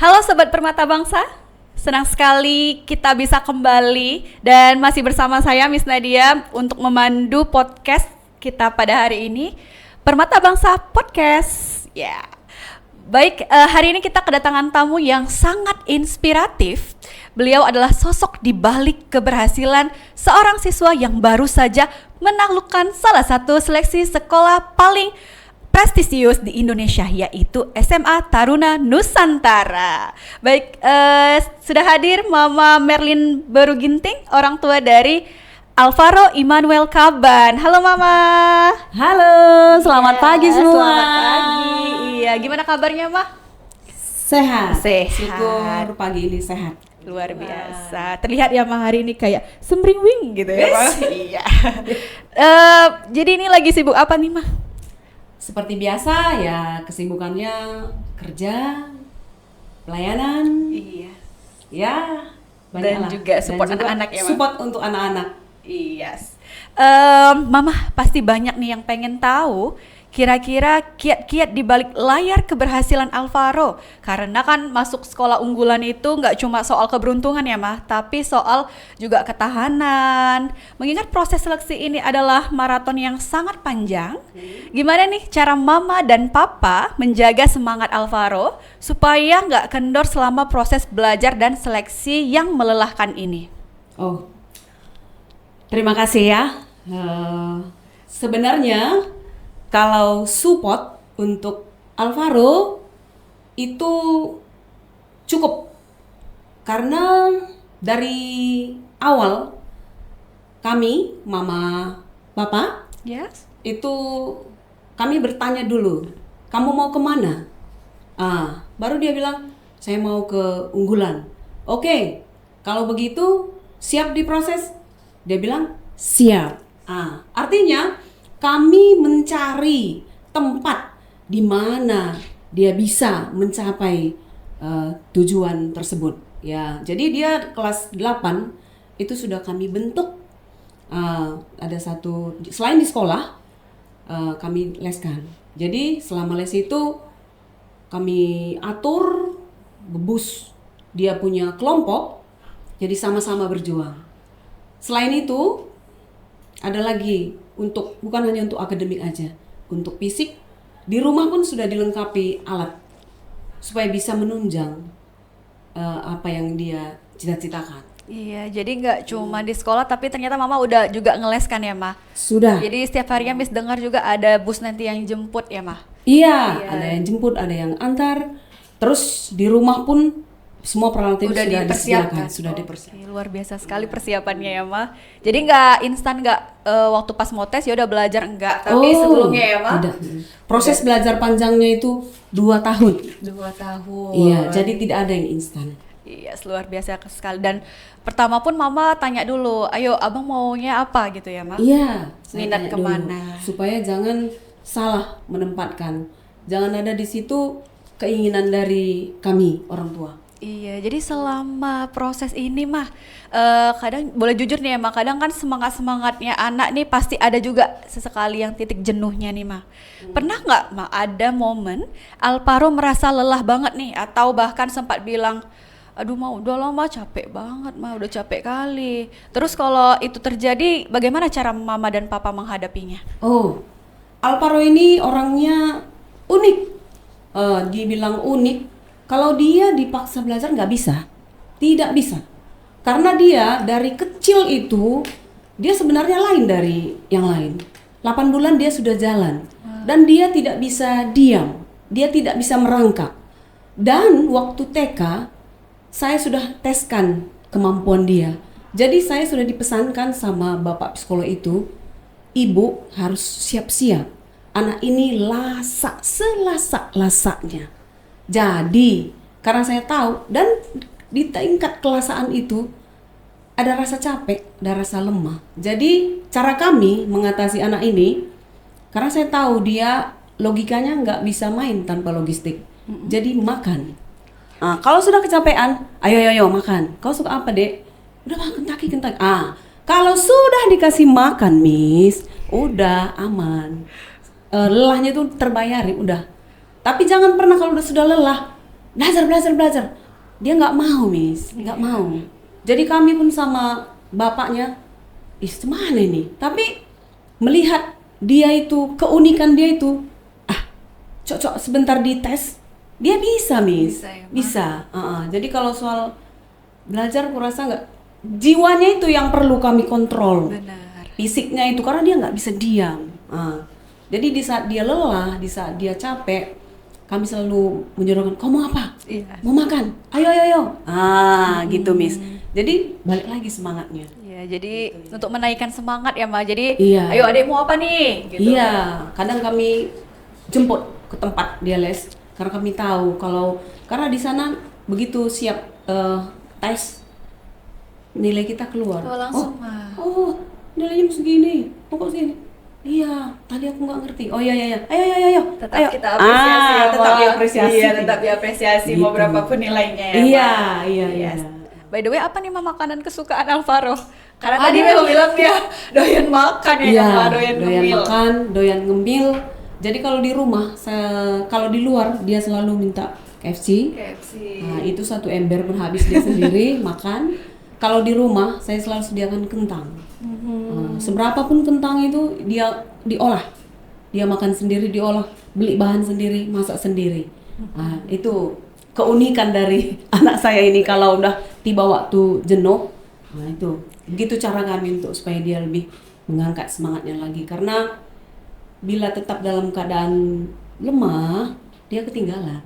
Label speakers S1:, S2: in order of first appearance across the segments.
S1: Halo Sobat Permata Bangsa, senang sekali kita bisa kembali dan masih bersama saya Miss Nadia untuk memandu podcast kita pada hari ini, Permata Bangsa Podcast. Ya, baik, hari ini kita kedatangan tamu yang sangat inspiratif. Beliau adalah sosok di balik keberhasilan seorang siswa yang baru saja menaklukkan salah satu seleksi sekolah paling prestisius di Indonesia, yaitu SMA Taruna Nusantara. Baik, sudah hadir Mama Merlin Baruginting, orang tua dari Alvaro Immanuel Caban. Halo Mama.
S2: Halo, selamat pagi semua.
S1: Selamat pagi. Iya, gimana kabarnya Ma?
S2: Sehat.
S1: Sehat.
S2: Syukur pagi ini sehat.
S1: Luar biasa. Terlihat ya Ma hari ini kayak sembriwing gitu ya Ma. Iya. Jadi ini lagi sibuk apa nih Ma?
S2: Seperti biasa ya, kesibukannya kerja, pelayanan.
S1: Iya.
S2: Ya,
S1: Dan juga support anak-anak ya Ma?
S2: Support untuk anak-anak.
S1: Iya. Mama pasti banyak nih yang pengen tahu kira-kira kiat-kiat di balik layar keberhasilan Alvaro. Karena kan masuk sekolah unggulan itu nggak cuma soal keberuntungan ya Mah, tapi soal juga ketahanan. Mengingat proses seleksi ini adalah maraton yang sangat panjang, gimana nih cara Mama dan Papa menjaga semangat Alvaro supaya nggak kendor selama proses belajar dan seleksi yang melelahkan ini?
S2: Oh, terima kasih ya. Sebenarnya kalau support untuk Alvaro itu cukup, karena dari awal kami, Mama, Papa,
S1: Yes.
S2: itu kami bertanya dulu, kamu mau kemana? Baru dia bilang, saya mau ke unggulan. Oke, kalau begitu siap diproses? Dia bilang siap. Artinya kami mencari tempat di mana dia bisa mencapai tujuan tersebut. Ya, jadi dia kelas 8 itu sudah kami bentuk. Ada satu, selain di sekolah kami leskan. Jadi selama les itu kami atur, bebus dia punya kelompok, jadi sama-sama berjuang. Selain itu ada lagi, untuk bukan hanya untuk akademik aja, untuk fisik di rumah pun sudah dilengkapi alat supaya bisa menunjang apa yang dia cita-citakan.
S1: Iya, jadi nggak cuma di sekolah, tapi ternyata Mama udah juga ngeles kan ya Ma?
S2: Sudah.
S1: Jadi setiap harinya Miss dengar juga ada bus nanti yang jemput ya Ma?
S2: Iya, ada yang jemput, ada yang antar. Terus di rumah pun semua peralatan
S1: Udah
S2: sudah
S1: dipersiapkan.
S2: disediakan, sudah dipersiapkan.
S1: Oke, luar biasa sekali persiapannya ya Ma. Jadi nggak instan, nggak waktu pas mau tes ya udah belajar, enggak, tapi sebelumnya ya Ma?
S2: Tidak. Proses belajar panjangnya itu 2 tahun.
S1: 2 tahun.
S2: Iya, jadi tidak ada yang instan.
S1: Iya, luar biasa sekali. Dan pertama pun Mama tanya dulu, ayo abang maunya apa gitu ya Ma?
S2: Iya, saya
S1: Minat
S2: tanya dulu,
S1: kemana?
S2: supaya jangan salah menempatkan. Jangan ada di situ keinginan dari kami orang tua.
S1: Iya, jadi selama proses ini mah kadang boleh jujur nih ya mah, kadang kan semangatnya anak nih pasti ada juga sesekali yang titik jenuhnya nih mah. Pernah nggak mah ada momen Alvaro merasa lelah banget nih, atau bahkan sempat bilang, aduh mah udah lah mah capek banget mah, udah capek kali. Terus kalau itu terjadi, bagaimana cara Mama dan Papa menghadapinya?
S2: Oh, Alvaro ini orangnya unik. Dibilang unik, kalau dia dipaksa belajar nggak bisa, tidak bisa. Karena dia dari kecil itu, dia sebenarnya lain dari yang lain. 8 bulan dia sudah jalan, dan dia tidak bisa diam, dia tidak bisa merangkak. Dan waktu TK, saya sudah teskan kemampuan dia. Jadi saya sudah dipesankan sama bapak psikolog itu, ibu harus siap-siap. Anak ini lasak, selasak-lasaknya. Jadi, karena saya tahu, dan di tingkat kelasaan itu ada rasa capek, ada rasa lemah. Jadi, cara kami mengatasi anak ini, karena saya tahu dia logikanya nggak bisa main tanpa logistik. Jadi makan. Kalau sudah kecapean, ayo makan. Kau suka apa, Dek? Udah makan Kentucky. Kalau sudah dikasih makan, Miss, udah aman. Lelahnya itu terbayari, udah. Tapi jangan pernah kalau sudah lelah, belajar. Dia nggak mau, Miss, nggak mau. Jadi kami pun sama bapaknya, mana ini? Tapi melihat dia itu, keunikan dia itu, cocok sebentar dites, dia bisa, Miss.
S1: Bisa ya, Ma?
S2: Bisa. Jadi kalau soal belajar, kurasa nggak, jiwanya itu yang perlu kami kontrol.
S1: Benar.
S2: Fisiknya itu, karena dia nggak bisa diam. Jadi di saat dia lelah, di saat dia capek, kami selalu menyuruhkan, kau mau apa?
S1: Iya.
S2: Mau makan? Ayo. Gitu, Miss. Jadi balik lagi semangatnya.
S1: Iya, jadi untuk menaikkan semangat ya, Ma. Jadi,
S2: Iya.
S1: ayo adik mau apa nih? Gitu.
S2: Iya, kadang kami jemput ke tempat dia les, karena kami tahu karena di sana begitu siap tes, nilai kita keluar.
S1: Oh, langsung, Ma.
S2: Nilainya segini, kok segini. Iya, tadi aku nggak ngerti. Oh iya. Ayo.
S1: Tetap kita apresiasi ya,
S2: tetap
S1: Ma.
S2: diapresiasi.
S1: Iya, tetap diapresiasi mau
S2: Gitu.
S1: berapapun nilainya ya, Ma.
S2: Iya.
S1: Yes. By the way, apa nih, Ma, makanan kesukaan Alvaro? Karena
S2: Ada.
S1: tadi memang bilang dia doyan makan ya,
S2: Iya,
S1: Ma, doyan ngemil.
S2: makan, doyan ngemil. Jadi kalau di rumah, kalau di luar dia selalu minta KFC.
S1: KFC.
S2: Nah, itu 1 ember pun habis dia sendiri makan. Kalau di rumah saya selalu sediakan kentang. Seberapa pun kentang itu dia diolah, dia makan sendiri, diolah, beli bahan sendiri, masak sendiri. Nah, itu keunikan dari anak saya ini. Kalau udah tiba waktu jenuh, nah itu begitu cara kami untuk supaya dia lebih mengangkat semangatnya lagi. Karena bila tetap dalam keadaan lemah, dia ketinggalan.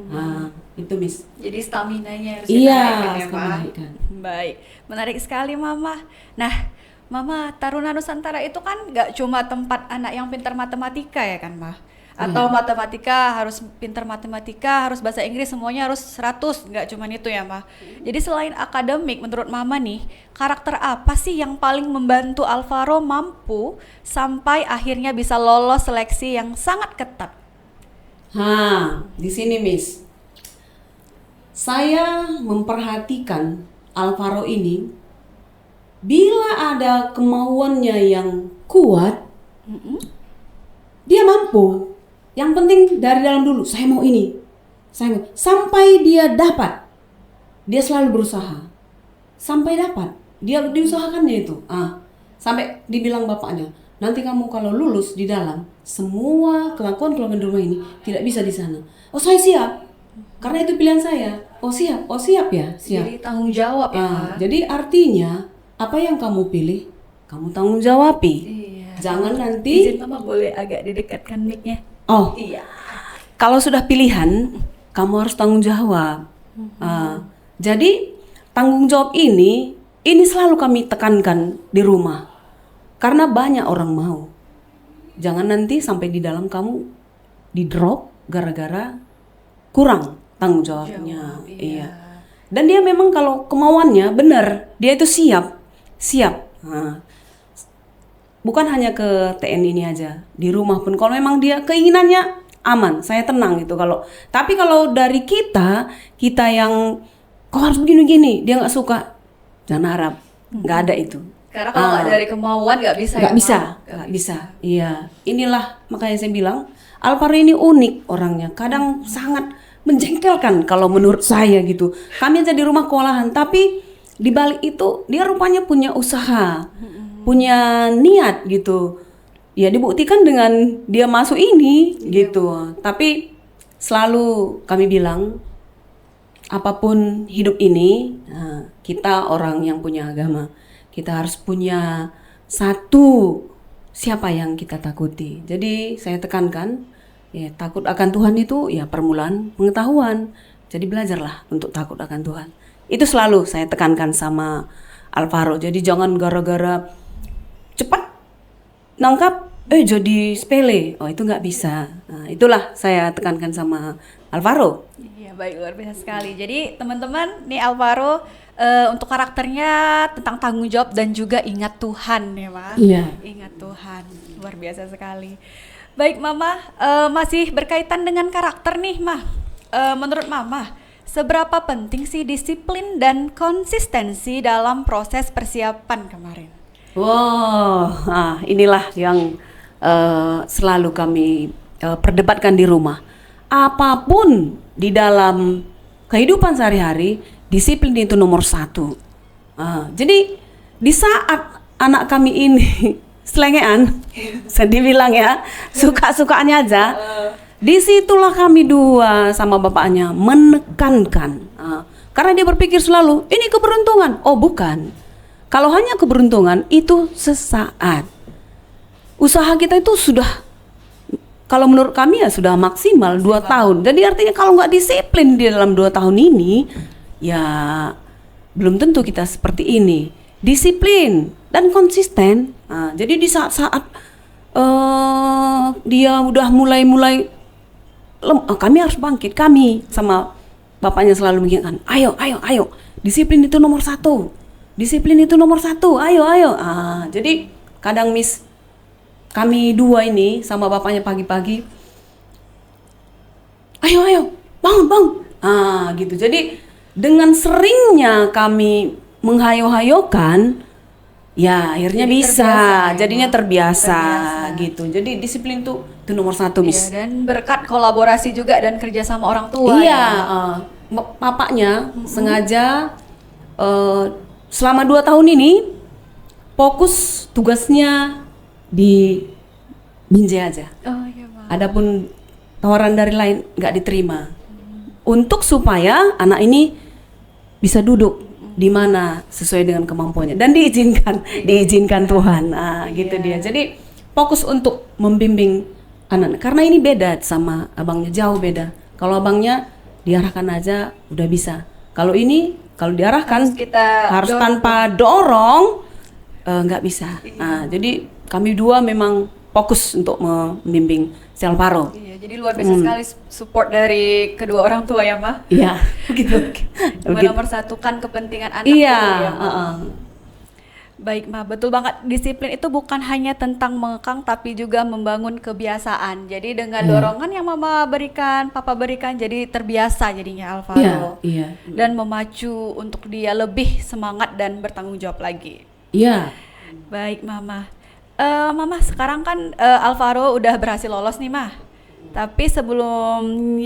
S2: Nah, itu, Miss.
S1: Jadi stamina-nya harus
S2: Iya,
S1: dinaikkan ya,
S2: harus
S1: Ma.
S2: dinaikkan.
S1: Baik, menarik sekali, Mama. Nah, Mama, Taruna Nusantara itu kan nggak cuma tempat anak yang pintar matematika ya kan, Ma? Atau matematika harus pintar matematika, harus bahasa Inggris, semuanya harus 100, nggak cuma itu ya, Ma? Jadi selain akademik, menurut Mama nih, karakter apa sih yang paling membantu Alvaro mampu sampai akhirnya bisa lolos seleksi yang sangat ketat?
S2: Di sini, Miss. Saya memperhatikan Alvaro ini, bila ada kemauannya yang kuat, dia mampu. Yang penting dari dalam dulu, saya mau ini, saya mau. Sampai dia dapat, dia selalu berusaha. Sampai dapat, dia diusahakannya itu. Sampai dibilang bapaknya, nanti kamu kalau lulus di dalam, semua kelakuan di rumah ini tidak bisa di sana. Oh, saya siap. Karena itu pilihan saya. Oh siap ya, siap.
S1: Jadi tanggung jawab ya, Ma?
S2: Jadi artinya apa yang kamu pilih, kamu tanggung jawabi.
S1: Iya.
S2: Jangan nanti.
S1: Izin Mama boleh agak didekatkan mic-nya?
S2: Oh,
S1: Iya.
S2: kalau sudah pilihan, kamu harus tanggung jawab. Jadi tanggung jawab ini selalu kami tekankan di rumah. Karena banyak orang mau. Jangan nanti sampai di dalam kamu di drop gara-gara kurang tanggung jawabnya. Iya. Dan dia memang kalau kemauannya benar, dia itu siap. Bukan hanya ke TNI ini aja, di rumah pun kalau memang dia keinginannya aman, saya tenang gitu. Tapi kalau dari kita yang kok harus begini-gini, dia nggak suka, jangan harap, nggak ada itu.
S1: Karena kalau nggak dari kemauan nggak bisa.
S2: Nggak bisa. Iya, inilah makanya saya bilang Alvaro ini unik orangnya. Kadang sangat menjengkelkan kalau menurut saya gitu. Kami aja di rumah kewalahan, tapi di balik itu dia rupanya punya usaha, punya niat gitu. Ya dibuktikan dengan dia masuk ini gitu. Tapi selalu kami bilang apapun hidup ini, kita orang yang punya agama, kita harus punya satu, siapa yang kita takuti. Jadi saya tekankan, ya takut akan Tuhan itu ya permulaan pengetahuan. Jadi belajarlah untuk takut akan Tuhan. Itu selalu saya tekankan sama Alvaro. Jadi jangan gara-gara cepat nangkap, jadi sepele. Oh itu nggak bisa. Nah, itulah saya tekankan sama Alvaro.
S1: Iya, baik, luar biasa sekali. Jadi teman-teman, nih Alvaro untuk karakternya tentang tanggung jawab dan juga ingat Tuhan ya, Ma.
S2: Iya.
S1: Ingat Tuhan, luar biasa sekali. Baik, Mama, masih berkaitan dengan karakter nih, Ma. Menurut Mama, seberapa penting sih disiplin dan konsistensi dalam proses persiapan kemarin?
S2: Inilah yang selalu kami perdebatkan di rumah. apapun di dalam kehidupan sehari-hari, disiplin itu nomor satu. Jadi di saat anak kami ini selengean, saya dibilang ya, suka-sukanya aja, disitulah kami dua sama bapaknya menekankan. Karena dia berpikir selalu, ini keberuntungan. Oh bukan, kalau hanya keberuntungan itu sesaat. Usaha kita itu sudah, kalau menurut kami ya sudah maksimal 2 tahun. Jadi artinya kalau nggak disiplin di dalam 2 tahun ini, ya belum tentu kita seperti ini. Disiplin dan konsisten. Jadi di saat-saat dia udah mulai kami harus bangkit. Kami sama bapaknya selalu mengingatkan, ayo, disiplin itu nomor satu. Disiplin itu nomor satu. Ayo. Jadi kadang Miss, kami dua ini sama bapaknya pagi-pagi, ayo, bangun. Gitu. Jadi dengan seringnya kami menghayo-hayokan, ya akhirnya bisa, jadinya terbiasa gitu. Jadi disiplin itu nomor satu, Miss.
S1: Iya, dan berkat kolaborasi juga dan kerja sama orang tua.
S2: Iya, bapaknya sengaja selama 2 tahun ini fokus tugasnya di Binjai aja.
S1: Oh iya, Pak.
S2: Adapun tawaran dari lain nggak diterima. Untuk supaya anak ini bisa duduk di mana sesuai dengan kemampuannya dan diizinkan Tuhan. Gitu dia. Jadi fokus untuk membimbing anak. Karena ini beda sama abangnya, jauh beda. Kalau abangnya diarahkan aja udah bisa. Kalau ini kalau diarahkan harus tanpa dorong nggak bisa. Jadi kami dua memang fokus untuk membimbing si Alvaro.
S1: Iya, jadi luar biasa sekali support dari kedua orang tua ya, Ma.
S2: Iya, begitu.
S1: Menomorsatukan kepentingan anak.
S2: Iya.
S1: Baik, Ma, betul banget. Disiplin itu bukan hanya tentang mengekang tapi juga membangun kebiasaan. Jadi dengan dorongan yang Mama berikan, Papa berikan, jadi terbiasa jadinya Alvaro.
S2: Iya.
S1: Dan memacu untuk dia lebih semangat dan bertanggung jawab lagi.
S2: Iya.
S1: Baik, Mama. Mama, sekarang kan Alvaro udah berhasil lolos nih, Ma. Tapi sebelum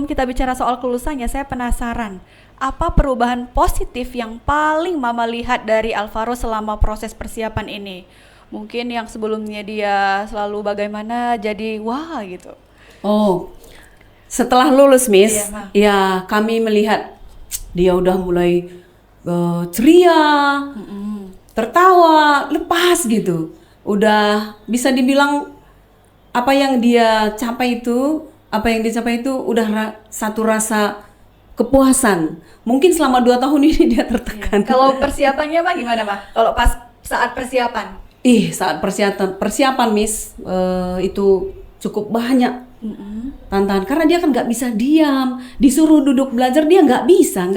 S1: kita bicara soal kelulusannya, saya penasaran. Apa perubahan positif yang paling Mama lihat dari Alvaro selama proses persiapan ini? Mungkin yang sebelumnya dia selalu bagaimana jadi wah gitu.
S2: Oh, setelah lulus, Miss,
S1: Iya, Ma.
S2: ya kami melihat dia udah mulai ceria, tertawa, lepas gitu. Udah bisa dibilang apa yang dia capai itu udah satu rasa kepuasan. Mungkin selama 2 tahun ini dia tertekan.
S1: Kalau persiapannya Ma gimana, Ma? Kalau pas saat persiapan?
S2: Saat persiapan Miss, itu cukup banyak tantangan karena dia kan nggak bisa diam, disuruh duduk belajar dia nggak bisa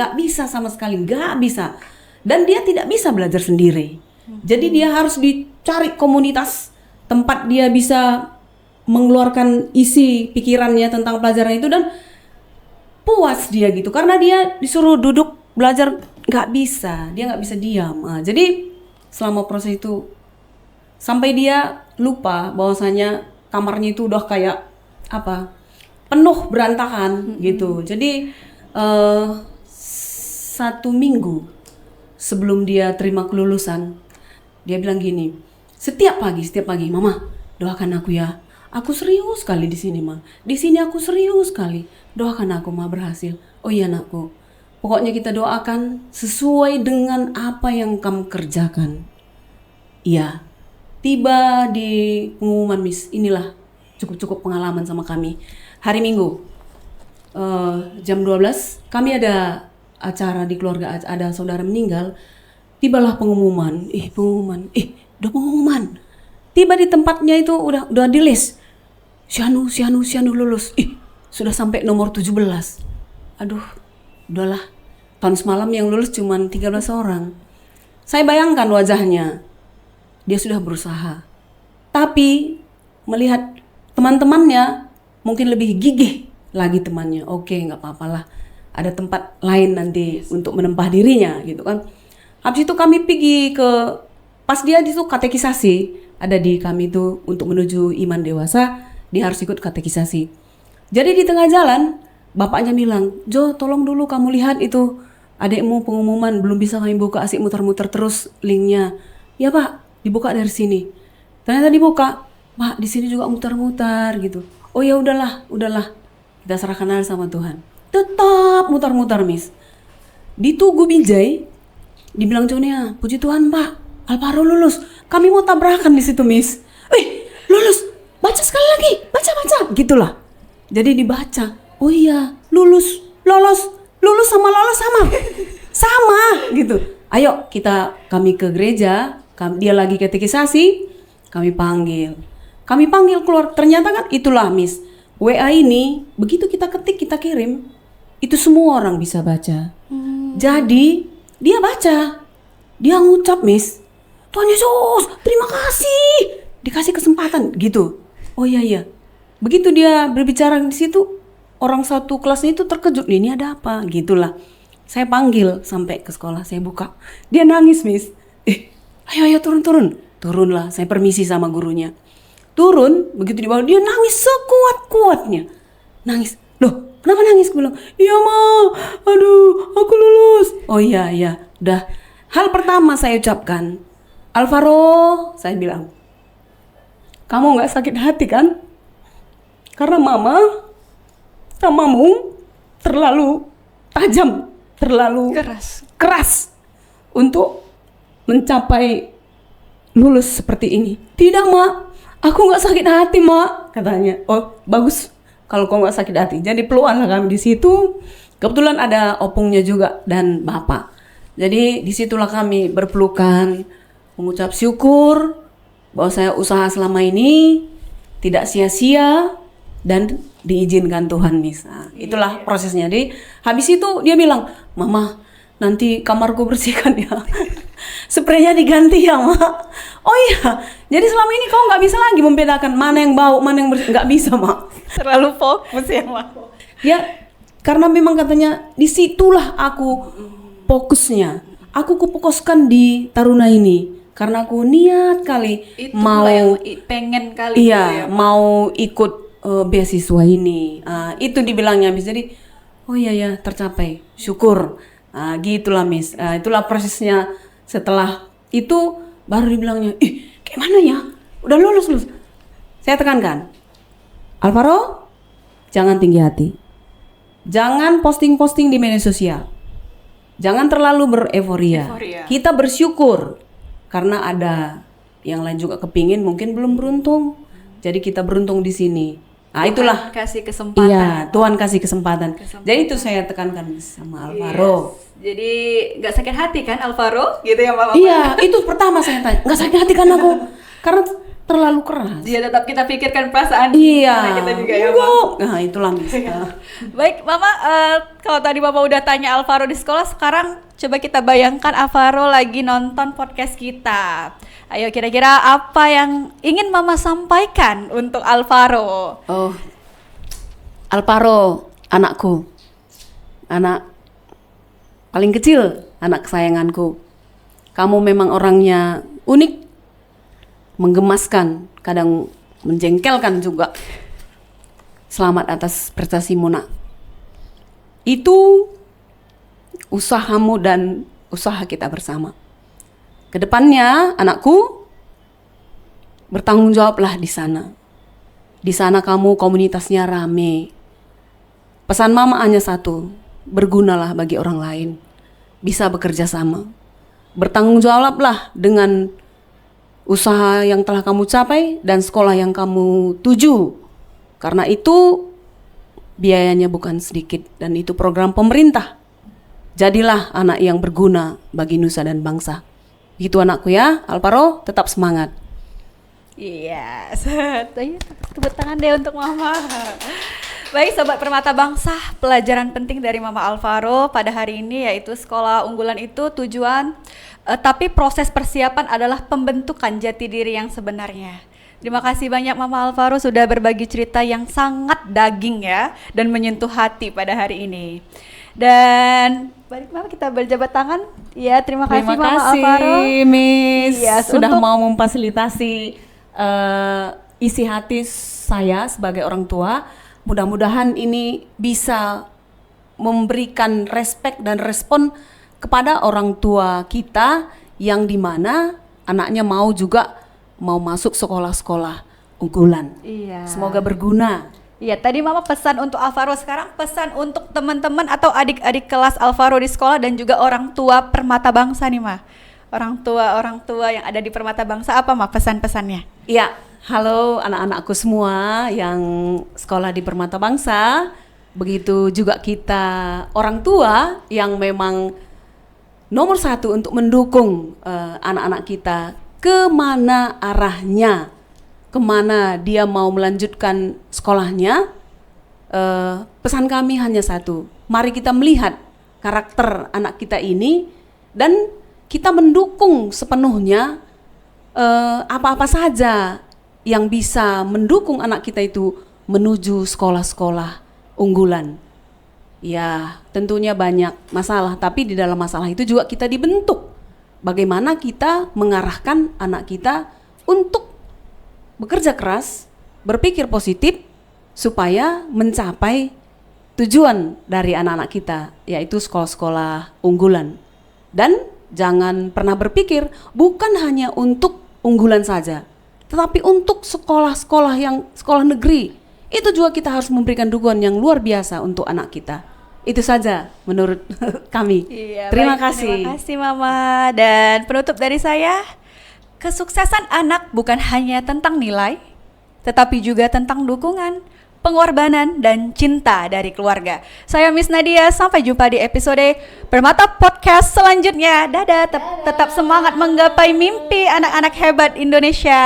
S2: sama sekali, nggak bisa. Dan dia tidak bisa belajar sendiri. Jadi dia harus dicari komunitas tempat dia bisa mengeluarkan isi pikirannya tentang pelajaran itu dan puas dia gitu. Karena dia disuruh duduk belajar nggak bisa diam. Jadi selama proses itu sampai dia lupa bahwasanya kamarnya itu udah kayak penuh berantakan gitu. Jadi 1 minggu sebelum dia terima kelulusan, dia bilang gini, setiap pagi, Mama, doakan aku ya. Aku serius sekali di sini, Ma. Di sini aku serius sekali. Doakan aku, Ma, berhasil. Oh iya, anakku. Pokoknya kita doakan sesuai dengan apa yang kamu kerjakan. Iya. Tiba di pengumuman, Miss. Inilah cukup pengalaman sama kami. Hari Minggu, jam 12, kami ada acara di keluarga, ada saudara meninggal. Tibalah pengumuman. Udah pengumuman. Tiba di tempatnya itu udah di list. Syanu lulus. Sudah sampai nomor 17. Aduh, udahlah. Tahun semalam yang lulus cuma 13 orang. Saya bayangkan wajahnya. Dia sudah berusaha. Tapi melihat teman-temannya mungkin lebih gigih lagi temannya. Oke, nggak apa-apalah. Ada tempat lain nanti untuk menempah dirinya gitu kan. Habis itu kami pergi pas dia itu katekisasi, ada di kami itu untuk menuju iman dewasa, dia harus ikut katekisasi. Jadi di tengah jalan, bapaknya bilang, Jo, tolong dulu kamu lihat itu adikmu pengumuman, belum bisa kami buka, asik muter-muter terus linknya. Ya Pak, dibuka dari sini. Ternyata dibuka, Pak di sini juga muter-muter gitu. Oh ya udahlah, kita serahkan aja sama Tuhan. Tetap muter-muter Miss. Di Tugu Binjai, dibilang Jonia, puji Tuhan Pak, Alvaro lulus. Kami mau tabrakan di situ Miss. Lulus, baca sekali lagi, baca, gitulah. Jadi dibaca, oh iya, lolos sama sama gitu. Ayo kami ke gereja, dia lagi katekisasi, kami panggil keluar. Ternyata kan itulah Miss, WA ini begitu kita ketik, kita kirim, itu semua orang bisa baca. Jadi dia baca, dia ngucap Miss, Tuhan Yesus terima kasih, dikasih kesempatan gitu. Oh iya, begitu dia berbicara di situ, orang satu kelasnya itu terkejut, ini ada apa gitulah. Saya panggil sampai ke sekolah, saya buka, dia nangis Miss. Ayo turunlah. Saya permisi sama gurunya, turun. Begitu di bawah dia nangis sekuat-kuatnya, nangis. Loh kenapa nangis? Gue bilang, iya Ma, aduh aku lulus. Oh iya, udah. Hal pertama saya ucapkan, Alvaro, saya bilang, kamu nggak sakit hati kan? Karena mamamu terlalu tajam, terlalu keras untuk mencapai lulus seperti ini. Tidak Mak, aku nggak sakit hati Mak, katanya. Oh bagus kalau kau nggak sakit hati. Jadi peluanglah kami di situ. Kebetulan ada opungnya juga dan bapak. Jadi disitulah kami berpelukan, mengucap syukur bahwa saya usaha selama ini tidak sia-sia dan diizinkan Tuhan Miss. Nah, itulah prosesnya. Jadi habis itu dia bilang, Mama nanti kamarku bersihkan ya. Spraynya diganti ya Mak. Oh iya, jadi selama ini kau nggak bisa lagi membedakan mana yang bau, mana yang bersih. Nggak bisa Mak.
S1: Terlalu fokus ya Mak.
S2: Ya, karena memang katanya disitulah aku fokusnya. Aku kufokuskan di Taruna ini karena aku niat kali
S1: itu
S2: mau
S1: pengen kali
S2: iya,
S1: gitu ya,
S2: mau ikut beasiswa ini. Itu dibilangnya Miss. Jadi oh iya tercapai, syukur. Gitulah Miss. Itulah prosesnya. Setelah itu baru dibilangnya, kayak mana ya? Udah lulus. Saya tekankan, Alvaro, jangan tinggi hati. Jangan posting-posting di media sosial. Jangan terlalu bereforia. Kita bersyukur karena ada yang lain juga kepingin, mungkin belum beruntung. Jadi kita beruntung di sini. Itulah
S1: kasih kesempatan.
S2: Iya, Tuhan kasih kesempatan. Jadi itu saya tekankan sama Alvaro.
S1: Yes. Jadi nggak sakit hati kan Alvaro, gitu ya Mama?
S2: Iya, itu pertama saya tanya. Nggak sakit hati kan aku? Karena terlalu keras.
S1: Dia tetap kita pikirkan perasaan
S2: iya,
S1: kita juga ya Mama.
S2: Nah itulah Miss.
S1: Baik Mama, kalau tadi Mama udah tanya Alvaro di sekolah, sekarang coba kita bayangkan Alvaro lagi nonton podcast kita. Ayo kira-kira apa yang ingin Mama sampaikan untuk Alvaro?
S2: Oh, Alvaro, anakku, anak paling kecil, anak kesayanganku. Kamu memang orangnya unik, menggemaskan, kadang menjengkelkan juga. Selamat atas prestasimu Nak. Itu usahamu dan usaha kita bersama. Kedepannya anakku, bertanggung jawablah di sana. Di sana kamu komunitasnya rame. Pesan Mama hanya satu, bergunalah bagi orang lain. Bisa bekerja sama. Bertanggung jawablah dengan usaha yang telah kamu capai dan sekolah yang kamu tuju. Karena itu biayanya bukan sedikit dan itu program pemerintah. Jadilah anak yang berguna bagi nusa dan bangsa. Gitu anakku ya, Alvaro, tetap semangat.
S1: Iya, tepuk tangan deh untuk Mama. Baik Sobat Permata Bangsa, pelajaran penting dari Mama Alvaro pada hari ini yaitu sekolah unggulan itu tujuan, tapi proses persiapan adalah pembentukan jati diri yang sebenarnya. Terima kasih banyak Mama Alvaro sudah berbagi cerita yang sangat daging ya dan menyentuh hati pada hari ini. Dan balik Mama kita berjabat tangan. Ya, terima kasih Mama Alvaro.
S2: Miss.
S1: Ya,
S2: sudah mau memfasilitasi isi hati saya sebagai orang tua mudah-mudahan ini bisa memberikan respek dan respon kepada orang tua kita yang dimana anaknya mau masuk sekolah-sekolah unggulan.
S1: Iya.
S2: Semoga berguna.
S1: Iya, tadi Mama pesan untuk Alvaro, sekarang pesan untuk teman-teman atau adik-adik kelas Alvaro di sekolah dan juga orang tua Permata Bangsa nih, Ma. Orang tua yang ada di Permata Bangsa, apa Ma pesan-pesannya?
S2: Iya, halo anak-anakku semua yang sekolah di Permata Bangsa. Begitu juga kita orang tua yang memang nomor satu untuk mendukung anak-anak kita kemana arahnya, kemana dia mau melanjutkan sekolahnya. Pesan kami hanya satu, mari kita melihat karakter anak kita ini dan kita mendukung sepenuhnya apa-apa saja yang bisa mendukung anak kita itu menuju sekolah-sekolah unggulan. Ya, tentunya banyak masalah, tapi di dalam masalah itu juga kita dibentuk. Bagaimana kita mengarahkan anak kita untuk bekerja keras, berpikir positif, supaya mencapai tujuan dari anak-anak kita, yaitu sekolah-sekolah unggulan. Dan jangan pernah berpikir bukan hanya untuk unggulan saja, tetapi untuk sekolah-sekolah yang sekolah negeri. Itu juga kita harus memberikan dukungan yang luar biasa untuk anak kita. Itu saja menurut kami.
S1: Iya,
S2: Terima
S1: baik,
S2: kasih.
S1: Terima kasih Mama. Dan penutup dari saya, kesuksesan anak bukan hanya tentang nilai, tetapi juga tentang dukungan, pengorbanan, dan cinta dari keluarga. Saya Miss Nadia, sampai jumpa di episode Permata Podcast selanjutnya. Dadah, tetap semangat menggapai mimpi anak-anak hebat Indonesia.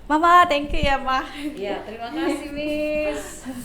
S1: Mama, thank you ya, Ma.
S2: Ya, terima kasih, Miss.